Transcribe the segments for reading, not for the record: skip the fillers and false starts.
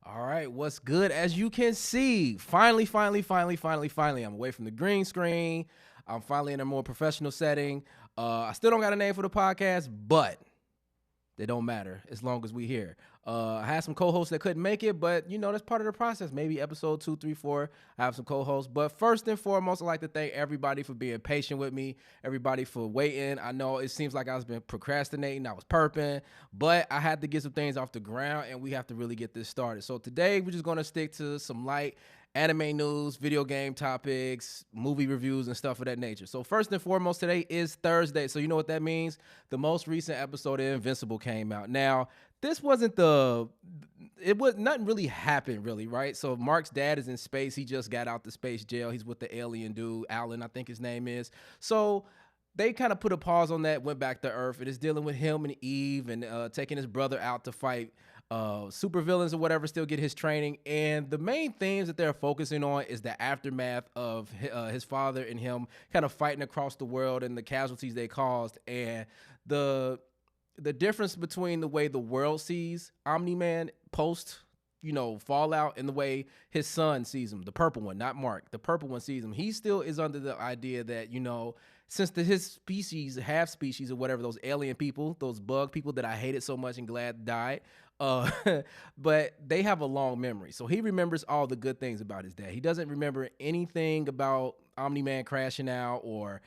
All right, what's good? As you can see, finally, I'm away from the green screen. I'm finally in a more professional setting. I still don't got a name for the podcast, but they don't matter as long as we here. I had some co-hosts that couldn't make it, but that's part of the process. Maybe episode 2, 3, 4, I have some co-hosts. But first and foremost, I'd like to thank everybody for being patient with me, everybody for waiting. I know it seems like I was been procrastinating, I was perping, but I had to get some things off the ground, and we have to really get this started. So today we're just gonna stick to some light anime news, video game topics, movie reviews, and stuff of that nature. So first and foremost, today is Thursday. So you know what that means? The most recent episode of Invincible came out. Now, this wasn't nothing really happened really, right? So Mark's dad is in space. He just got out the space jail. He's with the alien dude, Alan, I think his name is. So they kind of put a pause on that, went back to Earth. It is dealing with him and Eve and taking his brother out to fight super villains or whatever, still get his training. And the main themes that they're focusing on is the aftermath of his father and him kind of fighting across the world and the casualties they caused, and the difference between the way the world sees Omni-Man post Fallout and the way his son sees him, the purple one, not Mark, the purple one sees him. He still is under the idea that, since his species, half species or whatever, those alien people, those bug people that I hated so much and glad died, uh, but they have a long memory. So he remembers all the good things about his dad. He doesn't remember anything about Omni-Man crashing out or,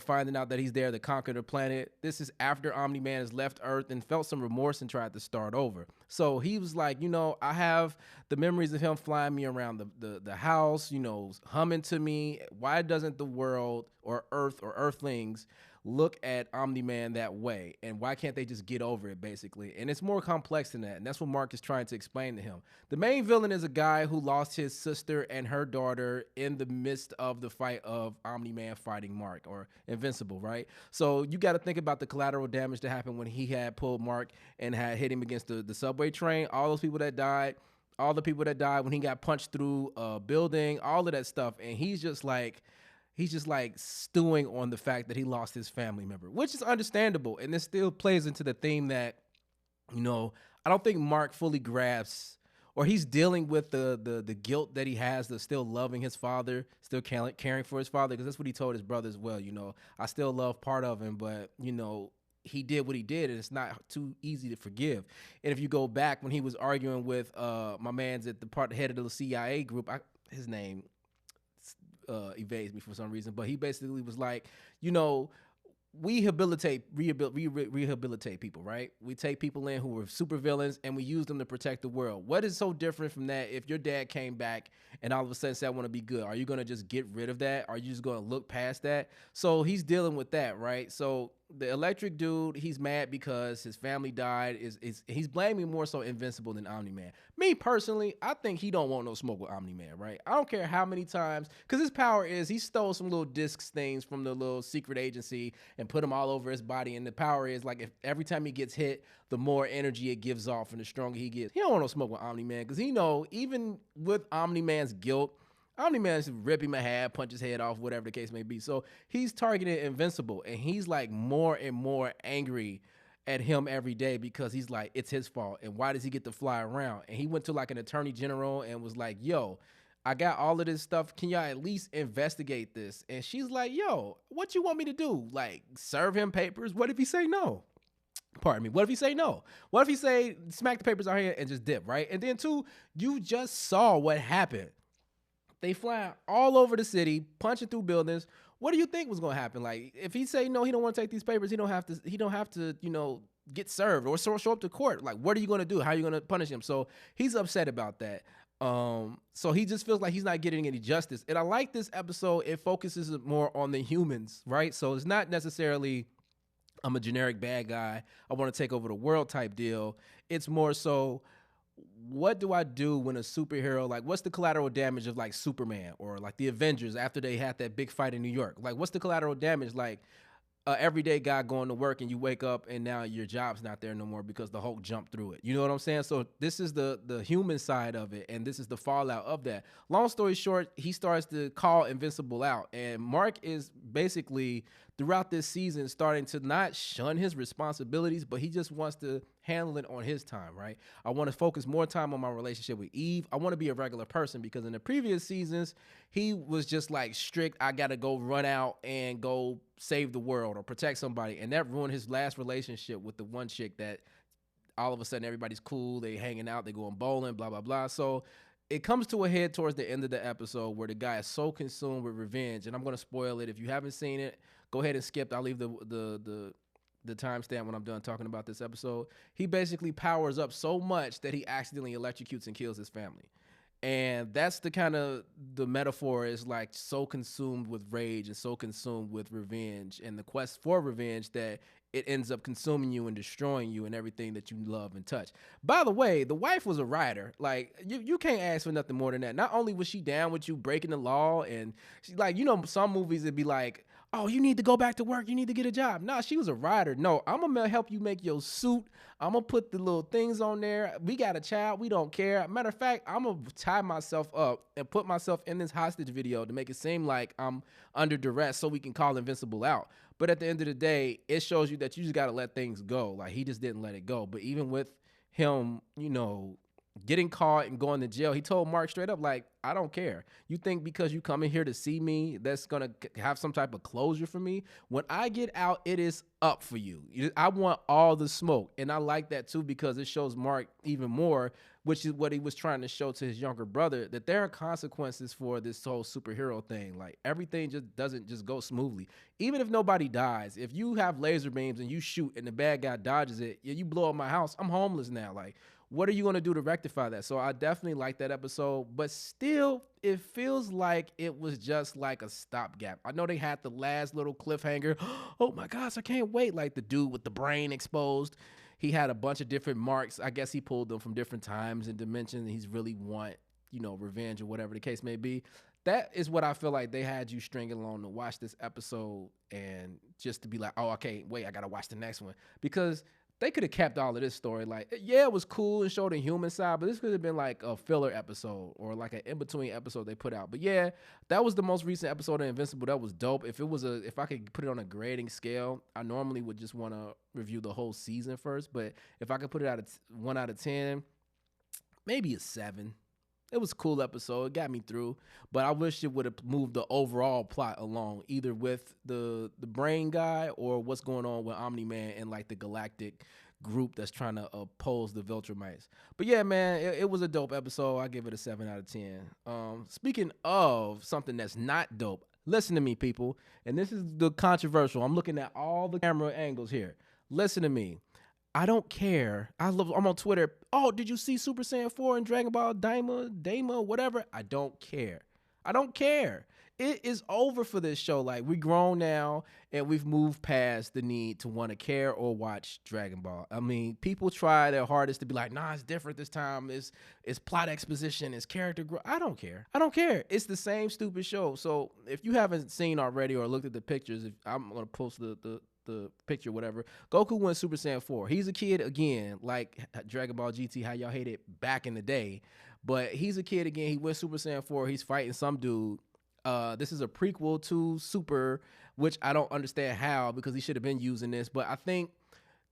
finding out that he's there to conquer the planet. This is after Omni-Man has left Earth and felt some remorse and tried to start over. So he was like, I have the memories of him flying me around the house, humming to me. Why doesn't the world or Earth or Earthlings look at Omni-Man that way? And why can't they just get over it, basically? And it's more complex than that. And that's what Mark is trying to explain to him. The main villain is a guy who lost his sister and her daughter in the midst of the fight of Omni-Man fighting Mark, or Invincible, right? So you got to think about the collateral damage that happened when he had pulled Mark and had hit him against the subway train. All those people that died, all the people that died when he got punched through a building, all of that stuff. And he's just like stewing on the fact that he lost his family member, which is understandable. And this still plays into the theme that, I don't think Mark fully grasps, or he's dealing with the guilt that he has of still loving his father, still caring for his father, because that's what he told his brother as well. I still love part of him, but, he did what he did, and it's not too easy to forgive. And if you go back when he was arguing with my man's at the head of the CIA group, his name evades me for some reason, but he basically was like, we rehabilitate people, right? We take people in who were super villains and we use them to protect the world. What is so different from that? If your dad came back and all of a sudden said, I want to be good, are you going to just get rid of that? Are you just going to look past that? So he's dealing with that, right? So the electric dude, he's mad because his family died. He's blaming more so Invincible than Omni-Man. Me personally, I think he don't want no smoke with Omni-Man, right? I don't care how many times, because his power is he stole some little discs things from the little secret agency and put them all over his body. And the power is like, if every time he gets hit, the more energy it gives off and the stronger he gets. He don't want no smoke with Omni-Man, because he know even with Omni-Man's guilt, Omni-Man should rip him a half, punch his head off, whatever the case may be. So he's targeting Invincible, and he's like more and more angry at him every day because he's like, it's his fault. And why does he get to fly around? And he went to like an attorney general and was like, yo, I got all of this stuff. Can y'all at least investigate this? And she's like, yo, what you want me to do? Like, serve him papers? What if he say no? Pardon me. What if he say no? What if he say, smack the papers out here and just dip, right? And then two, you just saw what happened. They fly all over the city, punching through buildings. What do you think was going to happen? Like, if he say no, he don't want to take these papers. He don't have to, get served or show up to court. Like, what are you going to do? How are you going to punish him? So he's upset about that. So he just feels like he's not getting any justice. And I like this episode. It focuses more on the humans, right? So it's not necessarily, I'm a generic bad guy, I want to take over the world type deal. It's more so, what do I do when a superhero, like, what's the collateral damage of like Superman or like the Avengers after they had that big fight in New York? Like, what's the collateral damage? Like, everyday guy going to work and you wake up and now your job's not there no more because the Hulk jumped through it. You know what I'm saying? So this is the human side of it, and this is the fallout of that. Long story short, he starts to call Invincible out, and Mark is basically throughout this season starting to not shun his responsibilities, but he just wants to handle it on his time, right? I want to focus more time on my relationship with Eve. I want to be a regular person because in the previous seasons, he was just like strict. I got to go run out and go save the world or protect somebody. And that ruined his last relationship with the one chick that all of a sudden everybody's cool. They hanging out, they going bowling, blah, blah, blah. So it comes to a head towards the end of the episode where the guy is so consumed with revenge. And I'm going to spoil it. If you haven't seen it, go ahead and skip. I'll leave the timestamp when I'm done talking about this episode. He basically powers up so much that he accidentally electrocutes and kills his family. And that's the kind of the metaphor is like so consumed with rage and so consumed with revenge and the quest for revenge that it ends up consuming you and destroying you and everything that you love and touch. By the way, the wife was a writer. Like you can't ask for nothing more than that. Not only was she down with you breaking the law and she, like, you know, some movies it'd be like, oh, you need to go back to work. You need to get a job. Nah, she was a writer. No, I'm going to help you make your suit. I'm going to put the little things on there. We got a child. We don't care. Matter of fact, I'm going to tie myself up and put myself in this hostage video to make it seem like I'm under duress so we can call Invincible out. But at the end of the day, it shows you that you just got to let things go. Like, he just didn't let it go. But even with him, you know, getting caught and going to jail, he told Mark straight up, like, I don't care. You think because you come in here to see me, that's going to have some type of closure for me? When I get out, it is up for you. I want all the smoke. And I like that too because it shows Mark even more, which is what he was trying to show to his younger brother, that there are consequences for this whole superhero thing. Like, everything just doesn't just go smoothly. Even if nobody dies, if you have laser beams and you shoot and the bad guy dodges it, you blow up my house, I'm homeless now. Like, what are you going to do to rectify that? So I definitely like that episode, but still, it feels like it was just like a stopgap. I know they had the last little cliffhanger. Oh my gosh, I can't wait. Like the dude with the brain exposed. He had a bunch of different marks. I guess he pulled them from different times and dimensions. He's really want, you know, revenge or whatever the case may be. That is what I feel like they had you stringing along to watch this episode and just to be like, oh, okay, wait, I got to watch the next one. Because they could have kept all of this story. Like, yeah, it was cool and showed the human side, but this could have been like a filler episode or like an in-between episode they put out. But yeah, that was the most recent episode of Invincible. That was dope. If I could put it on a grading scale, I normally would just want to review the whole season first. But if I could put it 1 out of 10, maybe a 7. It was a cool episode. It got me through, but I wish it would have moved the overall plot along, either with the brain guy or what's going on with Omni-Man and like the galactic group that's trying to oppose the Viltrumites. But yeah, man, it was a dope episode. I give it a 7 out of 10. Speaking of something that's not dope, listen to me, people. And this is the controversial. I'm looking at all the camera angles here. Listen to me. I don't care. I'm on Twitter. Oh, did you see Super Saiyan 4 and Dragon Ball Daima, whatever? I don't care. I don't care. It is over for this show. Like, we grown now, and we've moved past the need to want to care or watch Dragon Ball. I mean, people try their hardest to be like, nah, it's different this time. It's plot exposition. It's character growth. I don't care. I don't care. It's the same stupid show. So if you haven't seen already or looked at the pictures, I'm going to post the picture, whatever. Goku went Super Saiyan 4. He's a kid again, like Dragon Ball GT, how y'all hated back in the day. But he's a kid again. He went Super Saiyan 4. He's fighting some dude. This is a prequel to Super, which I don't understand how, because he should have been using this. But I think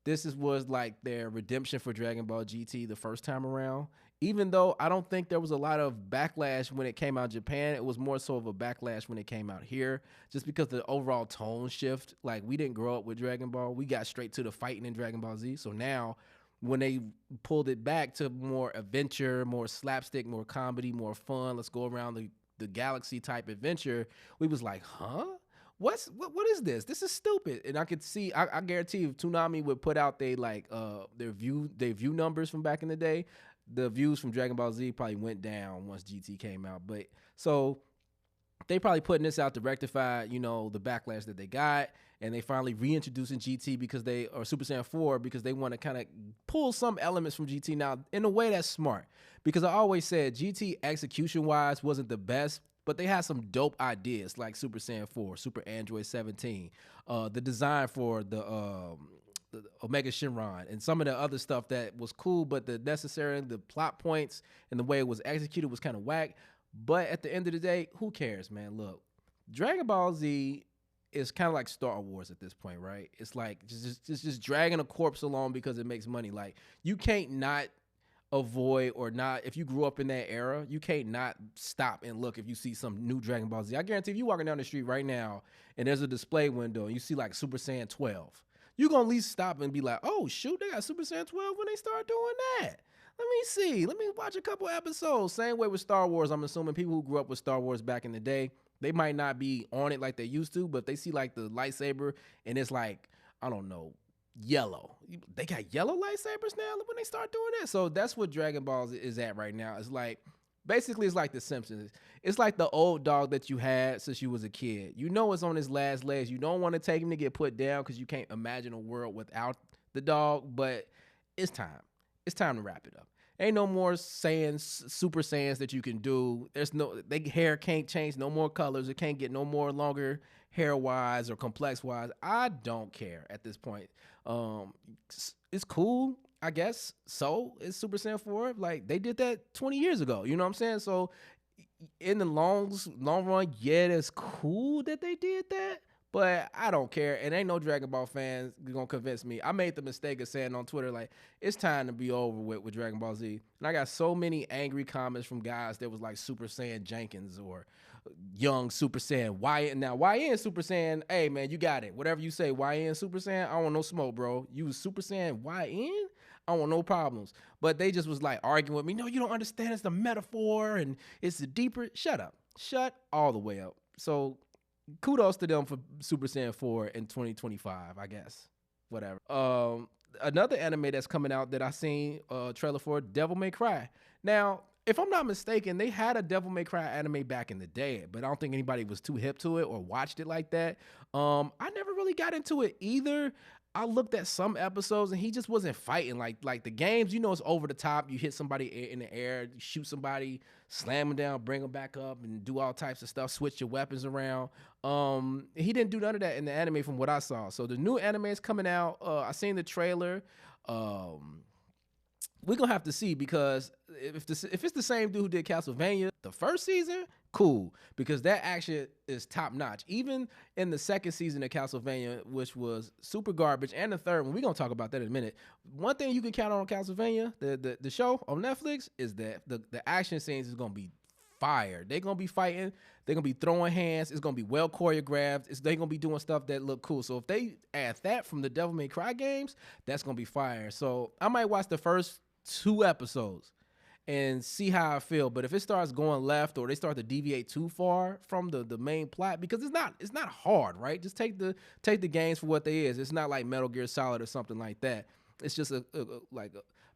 this was like their redemption for Dragon Ball GT the first time around. Even though I don't think there was a lot of backlash when it came out in Japan, it was more so of a backlash when it came out here, just because the overall tone shift. Like, we didn't grow up with Dragon Ball. We got straight to the fighting in Dragon Ball Z. So now when they pulled it back to more adventure, more slapstick, more comedy, more fun, let's go around the galaxy type adventure, we was like, huh? What is this? This is stupid. And I could see, I guarantee if Toonami would put out their view numbers from back in the day, the views from Dragon Ball Z probably went down once GT came out. But so they probably putting this out to rectify, you know, the backlash that they got, and they finally reintroducing GT or Super Saiyan 4 because they want to kind of pull some elements from GT now in a way that's smart. Because I always said GT execution wise wasn't the best, but they had some dope ideas like Super Saiyan 4, Super Android 17, the design for the Omega Shenron, and some of the other stuff that was cool, but the plot points and the way it was executed was kind of whack. But at the end of the day, who cares, man? Look, Dragon Ball Z it's kind of like Star Wars at this point, right? It's like just dragging a corpse along because it makes money. Like you can't not avoid or not, if you grew up in that era, you can't not stop and look if you see some new Dragon Ball Z. I guarantee if you walking down the street right now and there's a display window and you see like Super Saiyan 12, you're gonna at least stop and be like, oh shoot, they got Super Saiyan 12 when they start doing that. Let me see. Let me watch a couple episodes. Same way with Star Wars. I'm assuming people who grew up with Star Wars back in the day, they might not be on it like they used to, but they see like the lightsaber and it's like, I don't know, yellow. They got yellow lightsabers now when they start doing that. So that's what Dragon Ball is at right now. It's like, basically it's like The Simpsons. It's like the old dog that you had since you was a kid. You know it's on his last legs. You don't want to take him to get put down because you can't imagine a world without the dog, but it's time. It's time to wrap it up. Ain't no more Super Saiyans that you can do. There's no, they hair can't change, no more colors. It can't get no more longer hair wise or complex wise. I don't care at this point. It's cool, I guess. So it's Super Saiyan 4. Like they did that 20 years ago. You know what I'm saying? So in the long run, yeah, it's cool that they did that. But I don't care. And ain't no Dragon Ball fans gonna convince me. I made the mistake of saying on Twitter, like, it's time to be over with Dragon Ball Z. And I got so many angry comments from guys that was like Super Saiyan Jenkins or young Super Saiyan YN. Now, YN Super Saiyan, hey, man, you got it. Whatever you say, YN Super Saiyan, I don't want no smoke, bro. You was Super Saiyan YN? I don't want no problems. But they just was like arguing with me. No, you don't understand. It's the metaphor and it's the deeper. Shut up. Shut all the way up. So kudos to them for Super Saiyan 4 in 2025, I guess. Whatever. Another anime that's coming out that I seen a trailer for, Devil May Cry. Now, if I'm not mistaken, they had a Devil May Cry anime back in the day, but I don't think anybody was too hip to it or watched it like that. I never really got into it either. I looked at some episodes and he just wasn't fighting like the games. You know, it's over the top. You hit somebody in the air, you shoot somebody, slam them down, bring them back up, and do all types of stuff. Switch your weapons around. He didn't do none of that in the anime from what I saw. So the new anime is coming out. I seen the trailer. We're gonna have to see because if it's the same dude who did Castlevania the first season, cool, because that action is top notch. Even in the second season of Castlevania, which was super garbage, and the third one, we're gonna talk about that in a minute. One thing you can count on Castlevania, the show on Netflix, is that the action scenes is gonna be fire. They're gonna be fighting, they're gonna be throwing hands, it's gonna be well choreographed, they're gonna be doing stuff that look cool. So if they add that from the Devil May Cry games, that's gonna be fire. So I might watch the first 2 episodes and see how I feel. But if it starts going left or they start to deviate too far from the main plot, because it's not hard, right? Just take the games for what they is. It's not like Metal Gear Solid or something like that. It's just a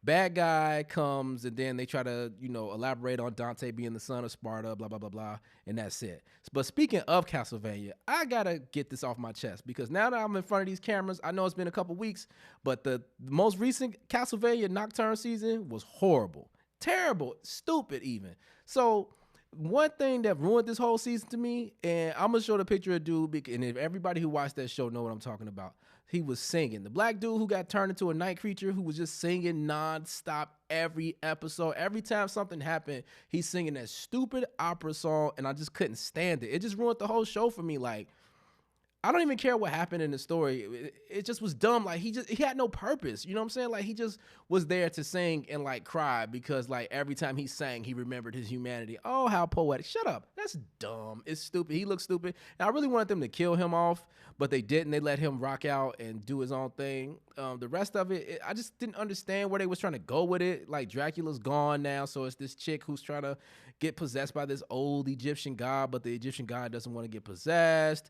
bad guy comes and then they try to, elaborate on Dante being the son of Sparta, blah, blah, blah, blah, and that's it. But speaking of Castlevania, I gotta get this off my chest because now that I'm in front of these cameras, I know it's been a couple weeks, but the most recent Castlevania Nocturne season was horrible, terrible, stupid even. So one thing that ruined this whole season to me, and I'm gonna show the picture of dude, and if everybody who watched that show know what I'm talking about. He was singing. The black dude who got turned into a night creature who was just singing nonstop every episode. Every time something happened, he's singing that stupid opera song, and I just couldn't stand it. It just ruined the whole show for me. Like, I don't even care what happened in the story. It just was dumb. Like, he had no purpose. You know what I'm saying? Like, he just was there to sing and, like, cry because, like, every time he sang, he remembered his humanity. Oh, how poetic. Shut up. That's dumb. It's stupid. He looks stupid. And I really wanted them to kill him off, but they didn't. They let him rock out and do his own thing. The rest of it, I just didn't understand where they was trying to go with it. Like, Dracula's gone now, so it's this chick who's trying to get possessed by this old Egyptian god, but the Egyptian god doesn't want to get possessed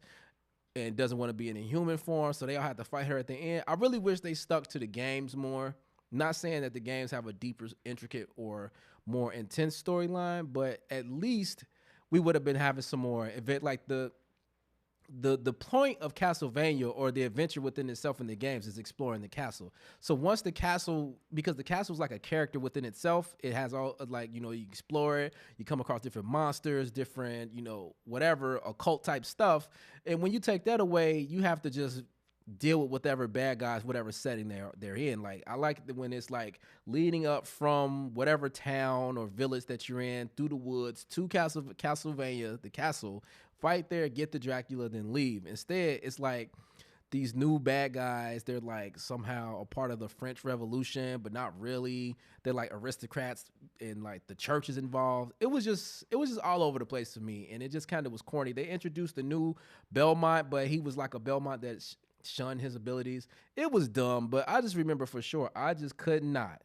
and doesn't want to be in a human form, so they all have to fight her at the end. I really wish they stuck to the games more. Not saying that the games have a deeper, intricate, or more intense storyline, but at least we would have been having some more event. Like the point of Castlevania or the adventure within itself in the games is exploring the castle. So once the castle, because the castle is like a character within itself, it has all like, you explore it, you come across different monsters, different, whatever, occult type stuff. And when you take that away, you have to just deal with whatever bad guys, whatever setting they're in. Like, I like when it's like leading up from whatever town or village that you're in through the woods to Castlevania, the castle, Fight there, get the Dracula, then leave. Instead, it's like these new bad guys, they're like somehow a part of the French Revolution, but not really. They're like aristocrats and like the church is involved. It was just all over the place to me, and it just kind of was corny. They introduced the new Belmont, but he was like a Belmont that shunned his abilities. It was dumb, but I just remember for sure, I just could not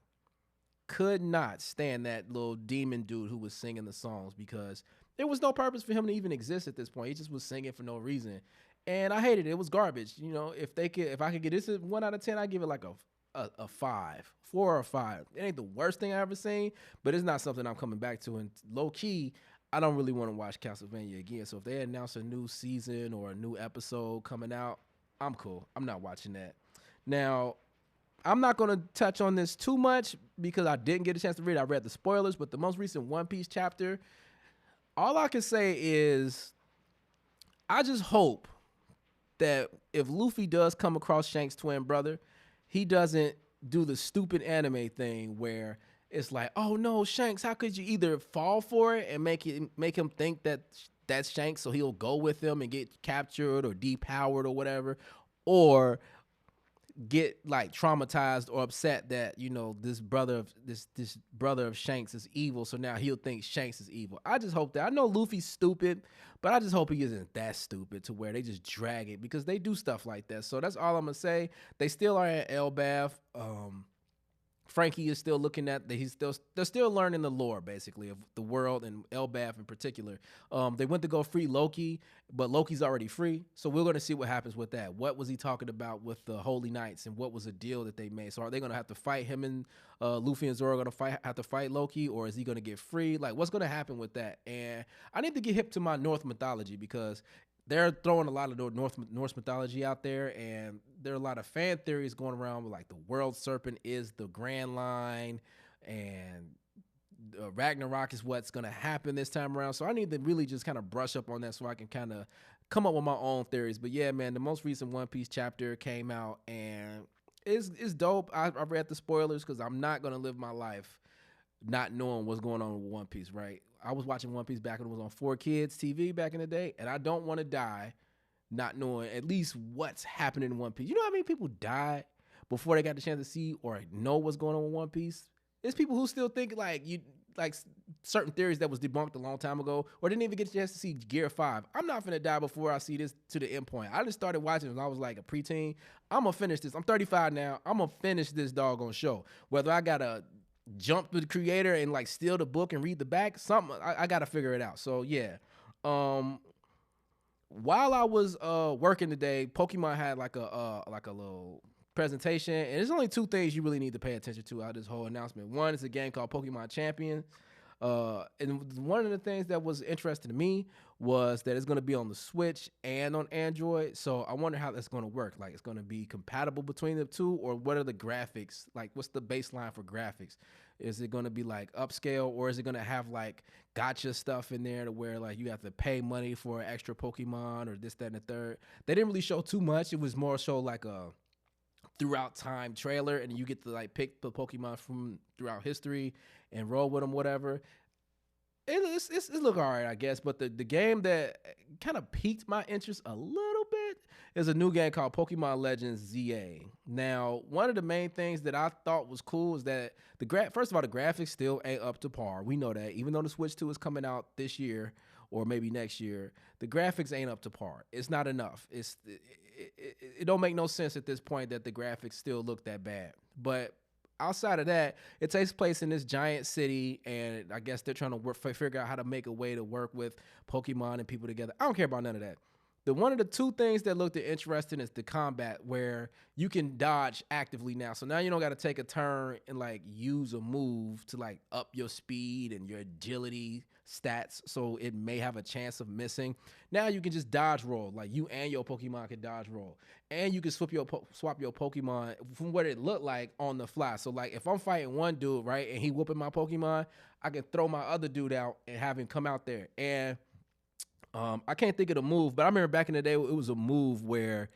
stand that little demon dude who was singing the songs because there was no purpose for him to even exist at this point. He just was singing for no reason. And I hated it. It was garbage. If I could get this at 1 out of 10, I'd give it like a 5, 4 or 5. It ain't the worst thing I ever seen, but it's not something I'm coming back to. And low key, I don't really want to watch Castlevania again. So if they announce a new season or a new episode coming out, I'm cool. I'm not watching that. Now, I'm not going to touch on this too much because I didn't get a chance to read it. I read the spoilers, but the most recent One Piece chapter, all I can say is I just hope that if Luffy does come across Shanks' twin brother, he doesn't do the stupid anime thing where it's like, oh no, Shanks, how could you either fall for it and make him think that that's Shanks so he'll go with him and get captured or depowered or whatever, or get like traumatized or upset that this brother of Shanks is evil, so now he'll think Shanks is evil. I just hope that. I know Luffy's stupid, but I just hope he isn't that stupid to where they just drag it, because they do stuff like that. So that's all I'm gonna say. They still are at Elbaf. Frankie is still looking at that. They're still learning the lore basically of the world and Elbaf in particular. They went to go free Loki, but Loki's already free. So we're going to see what happens with that. What was he talking about with the Holy Knights, and what was the deal that they made? So are they going to have to fight him, and Luffy and Zoro going to have to fight Loki, or is he going to get free? Like, what's going to happen with that? And I need to get hip to my North mythology, because they're throwing a lot of Norse mythology out there, and there are a lot of fan theories going around with like the world serpent is the Grand Line, and Ragnarok is what's going to happen this time around. So I need to really just kind of brush up on that so I can kind of come up with my own theories. But yeah, man, the most recent One Piece chapter came out, and it's dope. I read the spoilers because I'm not going to live my life not knowing what's going on with One Piece, right? I was watching One Piece back when it was on 4Kids TV back in the day, and I don't want to die not knowing at least what's happening in One Piece. You know how many people died before they got the chance to see or know what's going on with One Piece? It's people who still think like certain theories that was debunked a long time ago, or didn't even get a chance to see Gear 5. I'm not finna die before I see this to the end point. I just started watching when I was like a preteen. I'm gonna finish this. I'm 35 now. I'm gonna finish this doggone show. Whether I gotta jump to the creator and like steal the book and read the back, something I gotta figure it out. So yeah. While I was working today, Pokemon had like a little presentation, and there's only two things you really need to pay attention to out of this whole announcement. One is a game called Pokemon Champions. And one of the things that was interesting to me was that it's going to be on the Switch and on Android. So I wonder how that's going to work. Like, it's going to be compatible between the two, or what are the graphics? Like, what's the baseline for graphics? Is it going to be like upscale, or is it going to have like gotcha stuff in there to where like you have to pay money for extra Pokemon or this, that, and the third? They didn't really show too much. It was more so like a throughout time trailer, and you get to like pick the Pokemon from throughout history and roll with them, whatever. It look all right, I guess. But the game that kind of piqued my interest a little bit is a new game called Pokemon Legends ZA. Now, one of the main things that I thought was cool is that first of all, the graphics still ain't up to par. We know that. Even though the Switch 2 is coming out this year or maybe next year, the graphics ain't up to par. It's not enough. It don't make no sense at this point that the graphics still look that bad. But outside of that, it takes place in this giant city, and I guess they're trying to figure out how to make a way to work with Pokemon and people together. I don't care about none of that. One of the two things that looked interesting is the combat, where you can dodge actively now. So now you don't got to take a turn and like use a move to like up your speed and your agility stats, so it may have a chance of missing. Now you can just dodge roll. Like, you and your Pokemon can dodge roll, and you can swap your Pokemon from what it looked like on the fly. So like, if I'm fighting one dude, right, and he whooping my Pokemon, I can throw my other dude out and have him come out there. And I can't think of the move, but I remember back in the day, it was a move where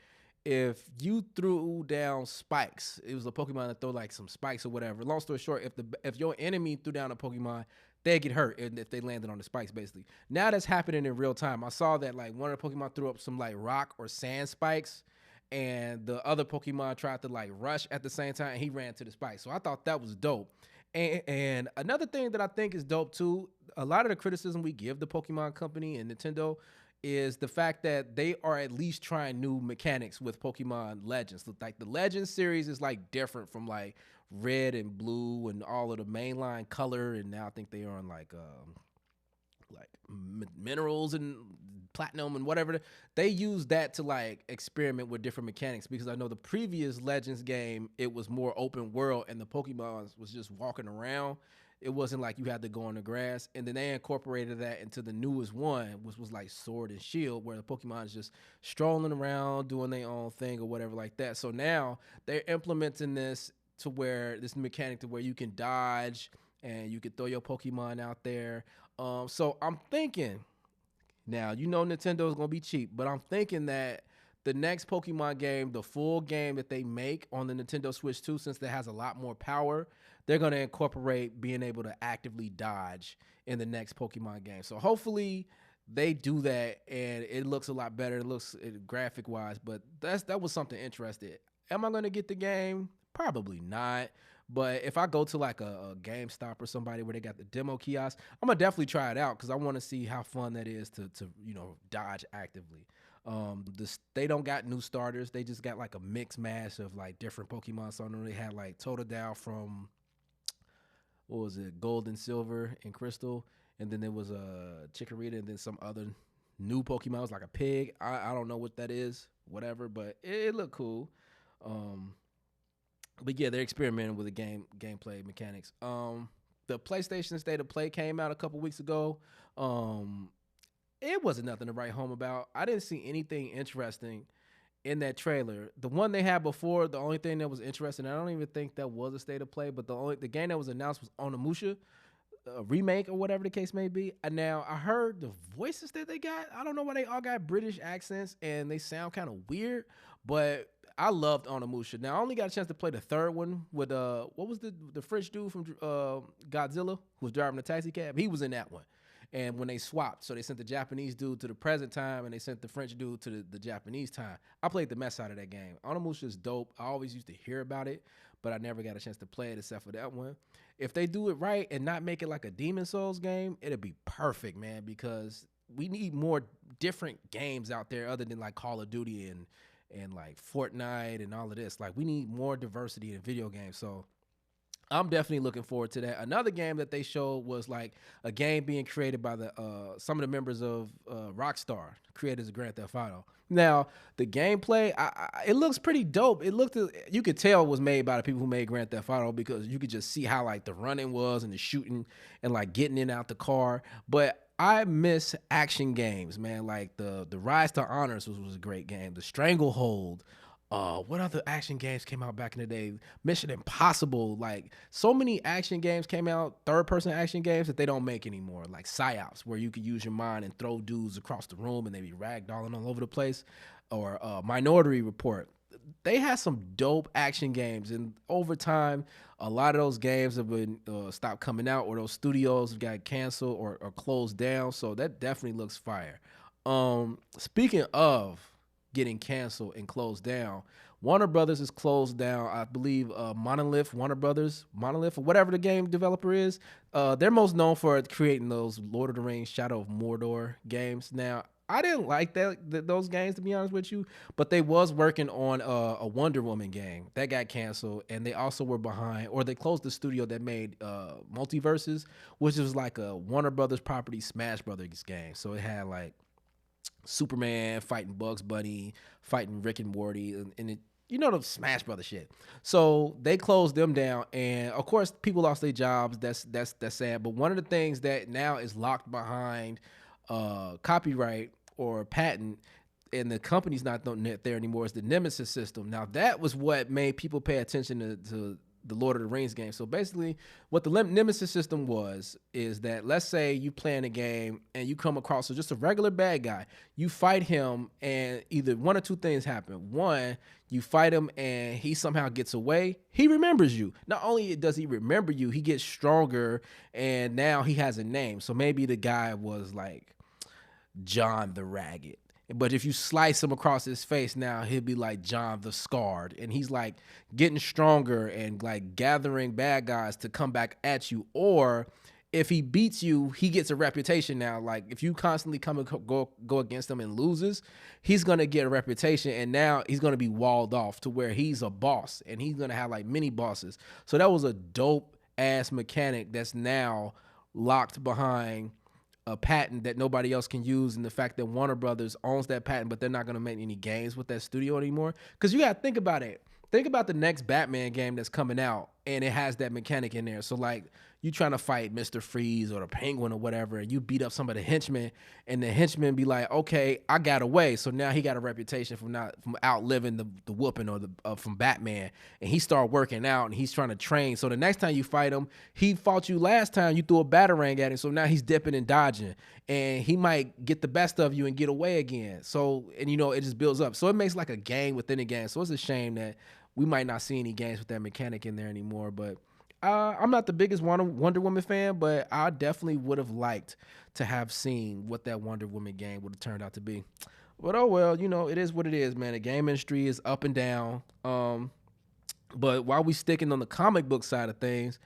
if you threw down spikes, it was a Pokemon that throw like some spikes or whatever. Long story short, if your enemy threw down a Pokemon, they get hurt if they landed on the spikes, basically. Now that's happening in real time. I saw that like one of the Pokemon threw up some like rock or sand spikes, and the other Pokemon tried to like rush at the same time, and he ran to the spikes. So I thought that was dope. And another thing that I think is dope too, a lot of the criticism we give the Pokemon Company and Nintendo is the fact that they are at least trying new mechanics with Pokemon Legends. Like the Legends series is like different from like Red and Blue and all of the mainline color, and now I think they are on like minerals and platinum and whatever. They use that to like experiment with different mechanics, because I know the previous Legends game, it was more open world and the Pokemon was just walking around. It wasn't like you had to go on the grass. And then they incorporated that into the newest one, which was like Sword and Shield, where the Pokemon is just strolling around, doing their own thing or whatever like that. So now they're implementing this to where this mechanic to where you can dodge and you can throw your Pokemon out there. So I'm thinking, now, you know Nintendo is going to be cheap, but I'm thinking that the next Pokemon game, the full game that they make on the Nintendo Switch 2, since it has a lot more power, they're going to incorporate being able to actively dodge in the next Pokemon game. So hopefully they do that, and it looks a lot better. It looks graphic-wise, but that was something interesting. Am I going to get the game? Probably not. But if I go to like a GameStop or somebody where they got the demo kiosk, I'm gonna definitely try it out because I want to see how fun that is to dodge actively. They don't got new starters. They just got like a mixed mash of like different Pokemon. So I know they had like Totodile from, what was it, Gold and Silver and Crystal, and then there was a Chikorita, and then some other new Pokemon. It was like a pig. I don't know what that is, whatever, but it looked cool. But yeah, they're experimenting with the gameplay mechanics. The PlayStation State of Play came out a couple weeks ago. It wasn't nothing to write home about. I didn't see anything interesting in that trailer. The one they had before, the only thing that was interesting, I don't even think that was a State of Play, but the game that was announced was Onimusha, a remake or whatever the case may be. And now I heard the voices that they got. I don't know why they all got British accents and they sound kind of weird, but I loved Onimusha. Now I only got a chance to play the third one with what was the French dude from Godzilla who was driving the taxi cab. He was in that one. And when they swapped, so they sent the Japanese dude to the present time and they sent the French dude to the Japanese time. I played the mess out of that game. Onimusha is dope. I always used to hear about it, but I never got a chance to play it except for that one. If they do it right and not make it like a Demon Souls game, it'll be perfect, man, because we need more different games out there other than like Call of Duty and like Fortnite and all of this. Like, we need more diversity in video games. So I'm definitely looking forward to that. Another game that they showed was like a game being created by some of the members of Rockstar, creators of Grand Theft Auto. Now, the gameplay, it looks pretty dope. You could tell it was made by the people who made Grand Theft Auto because you could just see how like the running was and the shooting and like getting in and out the car. But I miss action games, man. Like the Rise to Honors was a great game. The Stranglehold. What other action games came out back in the day? Mission Impossible. Like, so many action games came out, third-person action games that they don't make anymore. Like Psyops, where you could use your mind and throw dudes across the room and they be ragdolling all over the place. Or Minority Report. They had some dope action games, and over time, a lot of those games have been stopped coming out, or those studios have got canceled or closed down. So that definitely looks fire. Speaking of getting canceled and closed down, Warner Brothers is closed down. I believe Monolith, or whatever the game developer is, they're most known for creating those Lord of the Rings Shadow of Mordor games. Now, I didn't like those games, to be honest with you, but they was working on a Wonder Woman game that got canceled, and they also were behind, or they closed the studio that made Multiverses, which was like a Warner Brothers property Smash Brothers game. So it had like Superman fighting Bugs Bunny, fighting Rick and Morty, and it, the Smash Brothers shit. So they closed them down, and of course people lost their jobs. That's sad. But one of the things that now is locked behind copyright or patent, and the company's not there anymore, is the Nemesis system. Now that was what made people pay attention to the Lord of the Rings game. So basically, what the Nemesis system is that, let's say you playing a game and you come across just a regular bad guy. You fight him, and either one or two things happen. One, you fight him and he somehow gets away. He remembers you. Not only does he remember you, he gets stronger, and now he has a name. So maybe the guy was like John the Ragged. But if you slice him across his face now, he'll be like John the Scarred. And he's like getting stronger and like gathering bad guys to come back at you. Or if he beats you, he gets a reputation now. Like if you constantly come and go against him and loses, he's going to get a reputation. And now he's going to be walled off to where he's a boss. And he's going to have like mini bosses. So that was a dope ass mechanic that's now locked behind a patent that nobody else can use, and the fact that Warner Brothers owns that patent, but they're not going to make any games with that studio anymore. Because you got to think about it. Think about the next Batman game that's coming out, and it has that mechanic in there. So, like, you trying to fight Mr. Freeze or the Penguin or whatever, and you beat up some of the henchmen, and the henchmen be like, okay, I got away. So now he got a reputation from outliving the whooping or from Batman, and he started working out, and he's trying to train. So the next time you fight him, he fought you last time, you threw a batarang at him, so now he's dipping and dodging, and he might get the best of you and get away again. So, and you know, it just builds up. So it makes like a game within a game. So it's a shame that we might not see any games with that mechanic in there anymore, but I'm not the biggest Wonder Woman fan, but I definitely would have liked to have seen what that Wonder Woman game would have turned out to be. But oh well, you know, it is what it is, man. The game industry is up and down. But while we sticking on the comic book side of things,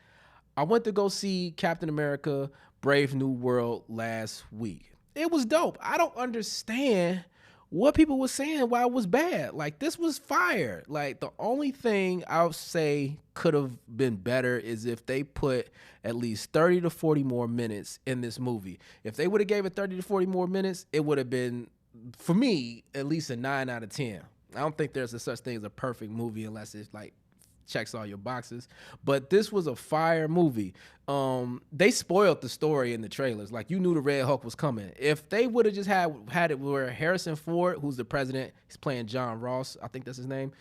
I went to go see Captain America: Brave New World last week. It was dope. I don't understand what people were saying why it was bad. Like, this was fire. Like, the only thing I would say could have been better is if they put at least 30 to 40 more minutes in this movie. If they would have gave it 30 to 40 more minutes, it would have been, for me, at least a 9 out of 10. I don't think there's a such thing as a perfect movie unless it's like checks all your boxes. But this was a fire movie. They spoiled the story in the trailers. Like, you knew the Red Hulk was coming. If they would have just had it where Harrison Ford, who's the president, he's playing John Ross, I think that's his name,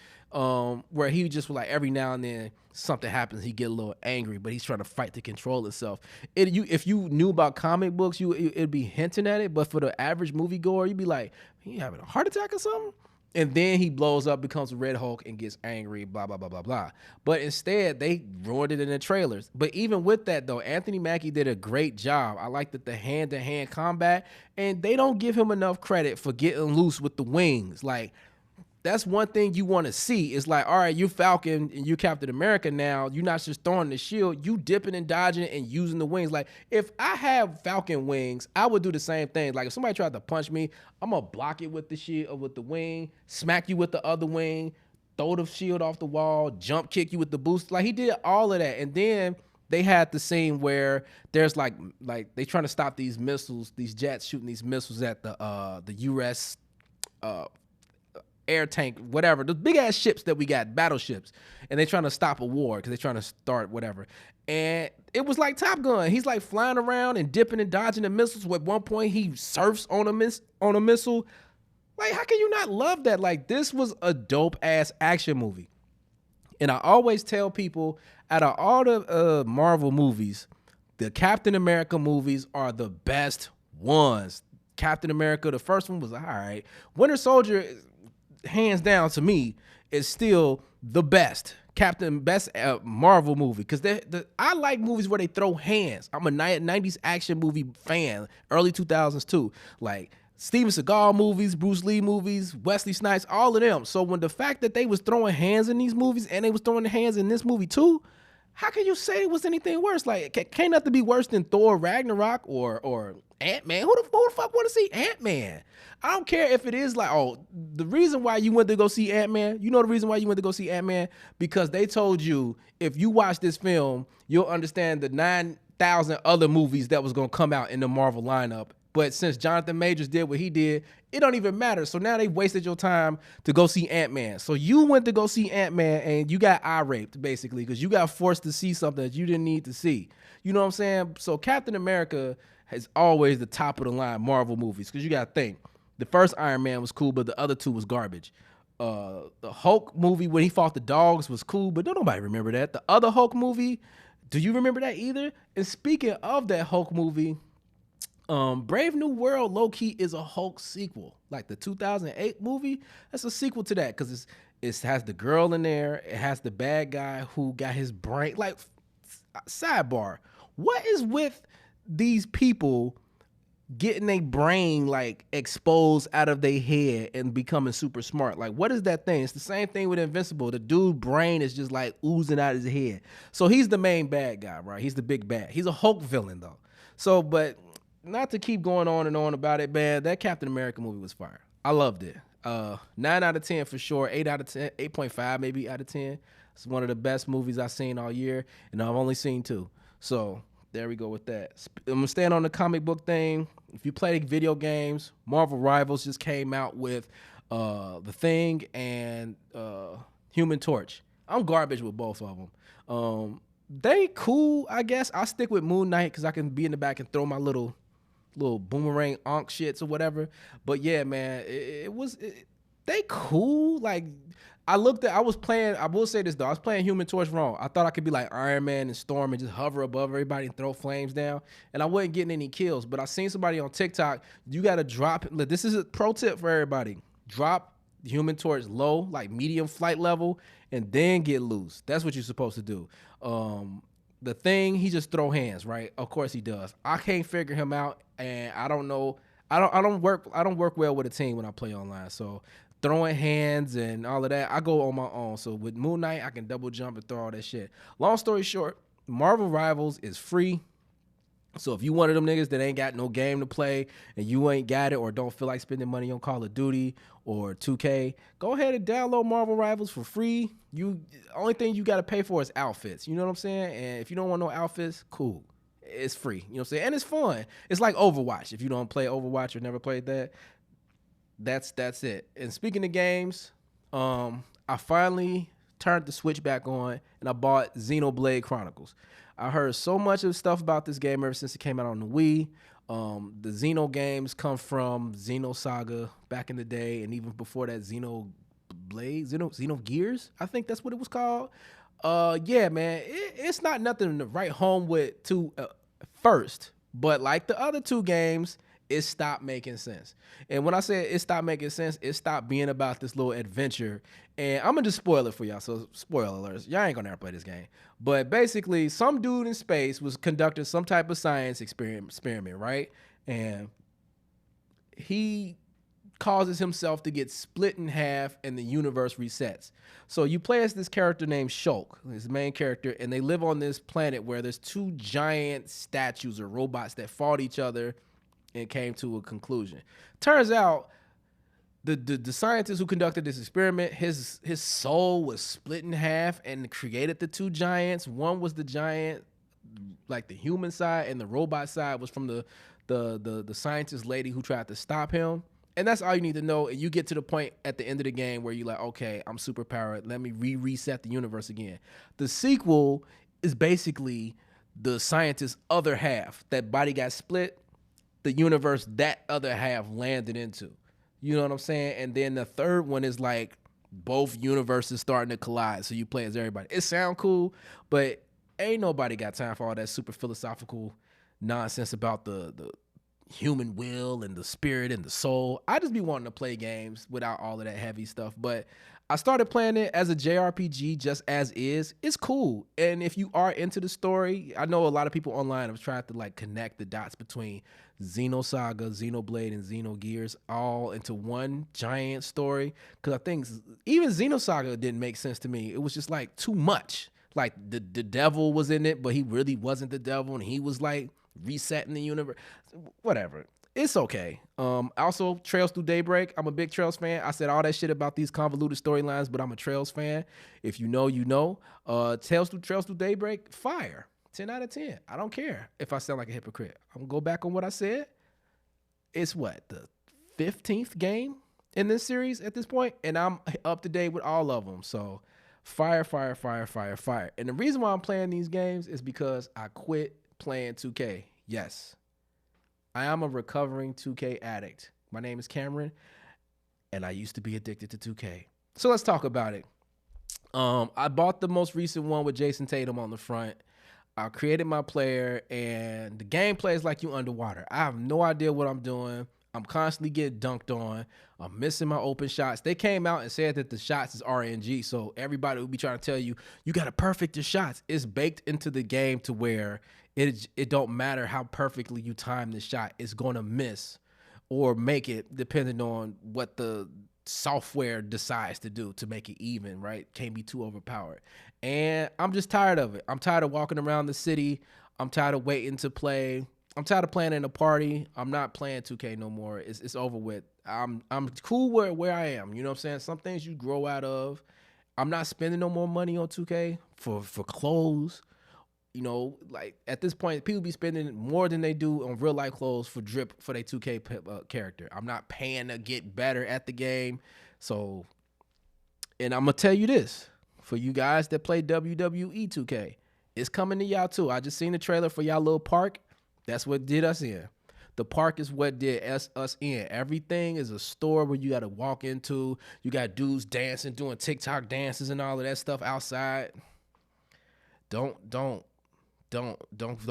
where he just was like, every now and then something happens, he get a little angry, but he's trying to fight to control himself. If you knew about comic books, it'd be hinting at it, but for the average moviegoer, you'd be like, he having a heart attack or something? And then he blows up, becomes a Red Hulk, and gets angry, blah, blah, blah, blah, blah. But instead, they ruined it in the trailers. But even with that, though, Anthony Mackie did a great job. I like that the hand-to-hand combat, and they don't give him enough credit for getting loose with the wings. Like, that's one thing you want to see. It's like, all right, you're Falcon and you're Captain America now. You're not just throwing the shield. You dipping and dodging and using the wings. Like, if I have Falcon wings, I would do the same thing. Like, if somebody tried to punch me, I'm going to block it with the shield or with the wing, smack you with the other wing, throw the shield off the wall, jump kick you with the boost. Like, he did all of that. And then they had the scene where there's like they trying to stop these missiles, these jets shooting these missiles at the U.S. Air tank, whatever, the big ass ships that we got, battleships, and they're trying to stop a war because they're trying to start whatever. And it was like Top Gun. He's like flying around and dipping and dodging the missiles. At one point, he surfs on a missile. Like, how can you not love that? Like, this was a dope ass action movie. And I always tell people, out of all the Marvel movies, the Captain America movies are the best ones. Captain America, the first one was all right. Winter Soldier, hands down to me, is still the best Marvel movie, because I like movies where they throw hands. I'm a 90s action movie fan, early 2000s too, like Steven Seagal movies, Bruce Lee movies, Wesley Snipes, all of them. So when the fact that they was throwing hands in these movies and they was throwing hands in this movie too, how can you say it was anything worse? Like, can't nothing be worse than Thor Ragnarok or Ant-Man. Who the fuck want to see Ant-Man? I don't care if it is like, oh, the reason why you went to go see Ant-Man, you know the reason why you went to go see Ant-Man? Because they told you, if you watch this film, you'll understand the 9,000 other movies that was going to come out in the Marvel lineup. But since Jonathan Majors did what he did, it don't even matter. So now they wasted your time to go see Ant-Man. So you went to go see Ant-Man and you got eye-raped, basically, because you got forced to see something that you didn't need to see. You know what I'm saying? So Captain America is always the top of the line Marvel movies, because you got to think. The first Iron Man was cool, but the other two was garbage. The Hulk movie when he fought the dogs was cool, but don't nobody remember that. The other Hulk movie, do you remember that either? And speaking of that Hulk movie, Brave New World low key is a Hulk sequel, like the 2008 movie. That's a sequel to that because it has the girl in there. It has the bad guy who got his brain. Like, sidebar, what is with these people getting their brain like exposed out of their head and becoming super smart? Like, what is that thing? It's the same thing with Invincible. The dude's brain is just like oozing out of his head. So he's the main bad guy, right? He's the big bad. He's a Hulk villain though. So, but not to keep going on and on about it, man, that Captain America movie was fire. I loved it. 9 out of 10 for sure. 8 out of 10, 8.5 maybe out of 10. It's one of the best movies I've seen all year, and I've only seen 2. So there we go with that. I'm staying on the comic book thing. If you play video games, Marvel Rivals just came out with The Thing and Human Torch. I'm garbage with both of them. They cool, I guess. I'll stick with Moon Knight because I can be in the back and throw my little boomerang onk shits or whatever. But yeah, man, they cool. Like, I was playing, I will say this though, I was playing Human Torch wrong. I thought I could be like Iron Man and Storm and just hover above everybody and throw flames down, and I wasn't getting any kills. But I seen somebody on TikTok, you gotta drop, this is a pro tip for everybody, drop the Human Torch low, like medium flight level, and then get loose. That's what you're supposed to do. The Thing, he just throw hands, right? Of course he does. I can't figure him out, and I don't know. I don't work well with a team when I play online. So throwing hands and all of that, I go on my own. So with Moon Knight, I can double jump and throw all that shit. Long story short, Marvel Rivals is free. So if you one of them niggas that ain't got no game to play and you ain't got it or don't feel like spending money on Call of Duty or 2K, go ahead and download Marvel Rivals for free. Only thing you got to pay for is outfits. You know what I'm saying? And if you don't want no outfits, cool. It's free. You know what I'm saying? And it's fun. It's like Overwatch. If you don't play Overwatch or never played that, that's it. And speaking of games, I finally turned the Switch back on and I bought Xenoblade Chronicles. I heard so much of stuff about this game ever since it came out on the Wii. The Xeno games come from Xenosaga back in the day, and even before that, Xenogears, I think that's what it was called. Yeah, man, it's not nothing to write home with first, but like the other 2 games, it stopped making sense. And when I say it stopped making sense, it stopped being about this little adventure. And I'm going to just spoil it for y'all. So spoiler alerts. Y'all ain't going to ever play this game. But basically, some dude in space was conducting some type of science experiment, right? And he causes himself to get split in half and the universe resets. So you play as this character named Shulk, his main character, and they live on this planet where there's 2 giant statues or robots that fought each other and came to a conclusion. Turns out the scientist who conducted this experiment, his soul was split in half and created the 2 giants. One was the giant, like the human side, and the robot side was from the scientist lady who tried to stop him. And that's all you need to know. And you get to the point at the end of the game where you're like, okay, I'm super powered. Let me reset the universe again. The sequel is basically the scientist's other half. That body got split. The universe that other half landed into. You know what I'm saying? And then the third one is like both universes starting to collide. So you play as everybody. It sound cool, but ain't nobody got time for all that super philosophical nonsense about the human will and the spirit and the soul. I just be wanting to play games without all of that heavy stuff. But I started playing it as a JRPG just as is. It's cool. And if you are into the story, I know a lot of people online have tried to like connect the dots between Xenosaga, Xenoblade, and Xenogears all into one giant story. Because I think even Xenosaga didn't make sense to me. It was just like too much. Like the devil was in it, but he really wasn't the devil. And he was like resetting the universe. Whatever. It's okay. Also, Trails Through Daybreak. I'm a big Trails fan. I said all that shit about these convoluted storylines, but I'm a Trails fan. If you know, you know. Trails Through Daybreak, fire. 10 out of 10. I don't care if I sound like a hypocrite. I'm going to go back on what I said. It's what? The 15th game in this series at this point, and I'm up to date with all of them. So, fire. And the reason why I'm playing these games is because I quit playing 2K. Yes. I am a recovering 2K addict. My name is Cameron, and I used to be addicted to 2K. So let's talk about it. I bought the most recent one with Jason Tatum on the front. I created my player, and the gameplay is like you underwater. I have no idea what I'm doing. I'm constantly getting dunked on. I'm missing my open shots. They came out and said that the shots is RNG, so everybody will be trying to tell you, you got to perfect your shots. It's baked into the game to where it don't matter how perfectly you time the shot. It's going to miss or make it depending on what the software decides to do to make it even, right? Can't be too overpowered. And I'm just tired of it. I'm tired of walking around the city. I'm tired of waiting to play. I'm tired of playing in a party. I'm not playing 2K no more. It's over with. I'm cool where I am. You know what I'm saying? Some things you grow out of. I'm not spending no more money on 2K for clothes. You know, like at this point, people be spending more than they do on real life clothes for drip for their 2K character. I'm not paying to get better at the game. So, and I'm going to tell you this, for you guys that play WWE 2K, it's coming to y'all too. I just seen the trailer for y'all little park. That's what did us in. The park is what did us in. Everything is a store where you got to walk into. You got dudes dancing, doing TikTok dances and all of that stuff outside. Don't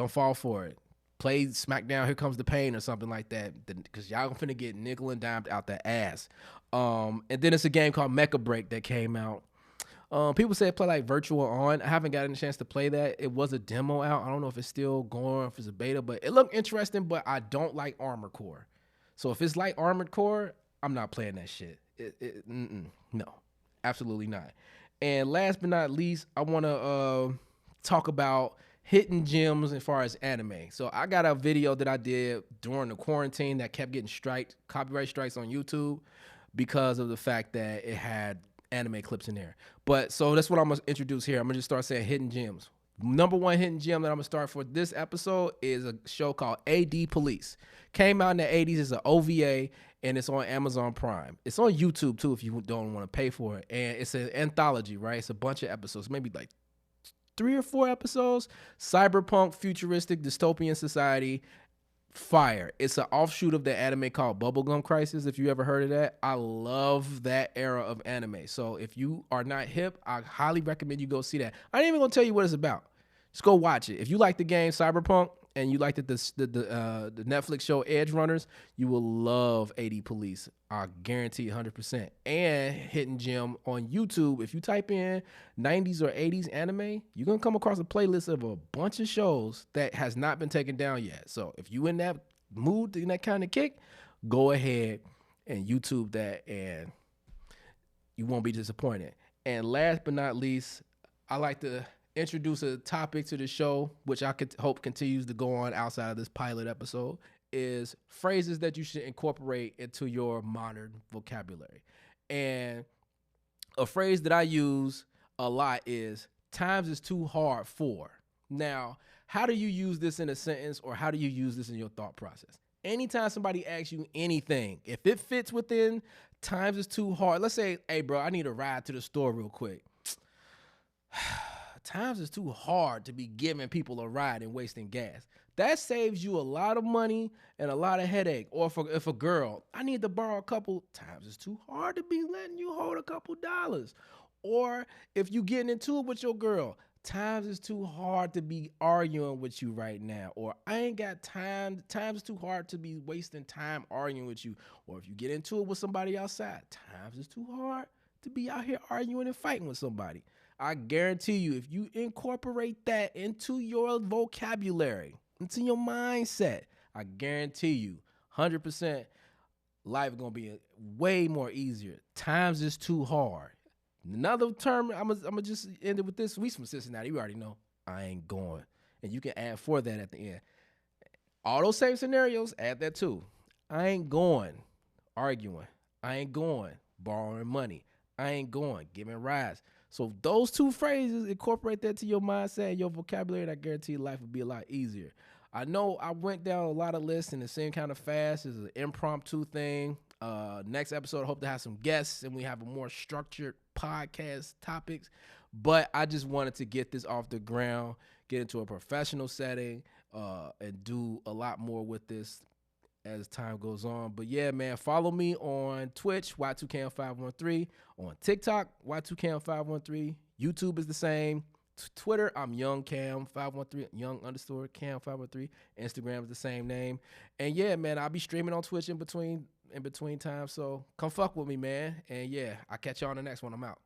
fall for it. Play SmackDown, Here Comes the Pain or something like that, because y'all finna get nickel and dimed out the ass. And then it's a game called Mecha Break that came out. People say play like Virtual On. I haven't gotten a chance to play that. It was a demo out. I don't know if it's still going, if it's a beta, but it looked interesting, but I don't like Armored Core. So if it's like Armored Core, I'm not playing that shit. No, absolutely not. And last but not least, I want to talk about hidden gems as far as anime. So I got a video that I did during the quarantine that kept getting copyright strikes on YouTube because of the fact that it had anime clips in there. But so that's what I'm gonna introduce here. I'm gonna just start saying hidden gems. Number one hidden gem that I'm gonna start for this episode is a show called AD Police. Came out in the 80s. It's an OVA and it's on Amazon Prime. It's on YouTube too if you don't want to pay for it. And it's an anthology, right? It's a bunch of episodes, maybe like 3 or 4 episodes. Cyberpunk, futuristic, dystopian society. Fire. It's an offshoot of the anime called Bubblegum Crisis, if you ever heard of that. I love that era of anime. So if you are not hip, I highly recommend you go see that. I ain't even gonna tell you what it's about. Just go watch it. If you like the game Cyberpunk and you like the Netflix show Edge Runners, you will love AD Police. I guarantee 100%. And hidden gem on YouTube. If you type in 90s or 80s anime, you're going to come across a playlist of a bunch of shows that has not been taken down yet. So if you in that mood, in that kind of kick, go ahead and YouTube that and you won't be disappointed. And last but not least, I like to introduce a topic to the show, which I could hope continues to go on outside of this pilot episode, is phrases that you should incorporate into your modern vocabulary. And a phrase that I use a lot is times is too hard for. Now, how do you use this in a sentence or how do you use this in your thought process? Anytime somebody asks you anything, if it fits within times is too hard, let's say, hey, bro, I need a ride to the store real quick. Times is too hard to be giving people a ride and wasting gas. That saves you a lot of money and a lot of headache. Or if a girl, I need to borrow a couple, times it's too hard to be letting you hold a couple dollars. Or if you getting into it with your girl, times is too hard to be arguing with you right now. Or I ain't got time. Times is too hard to be wasting time arguing with you. Or if you get into it with somebody outside, times is too hard to be out here arguing and fighting with somebody. I guarantee you, if you incorporate that into your vocabulary, into your mindset, I guarantee you, 100%, life is going to be way more easier. Times is too hard. Another term, I'm gonna just end it with this. We from Cincinnati, you already know, I ain't going. And you can add for that at the end. All those same scenarios, add that too. I ain't going arguing. I ain't going borrowing money. I ain't going giving rides. So those two phrases, incorporate that to your mindset and your vocabulary, and I guarantee life will be a lot easier. I know I went down a lot of lists and it seemed kind of fast. It's an impromptu thing. Next episode, I hope to have some guests and we have a more structured podcast topics. But I just wanted to get this off the ground, get into a professional setting, and do a lot more with this as time goes on. But yeah, man, follow me on Twitch, Y2Cam513, on TikTok, Y2Cam513. YouTube is the same. Twitter, I'm YoungCam513, Young_Cam513. Instagram is the same name. And yeah, man, I'll be streaming on Twitch in between time. So come fuck with me, man. And yeah, I'll catch y'all on the next one. I'm out.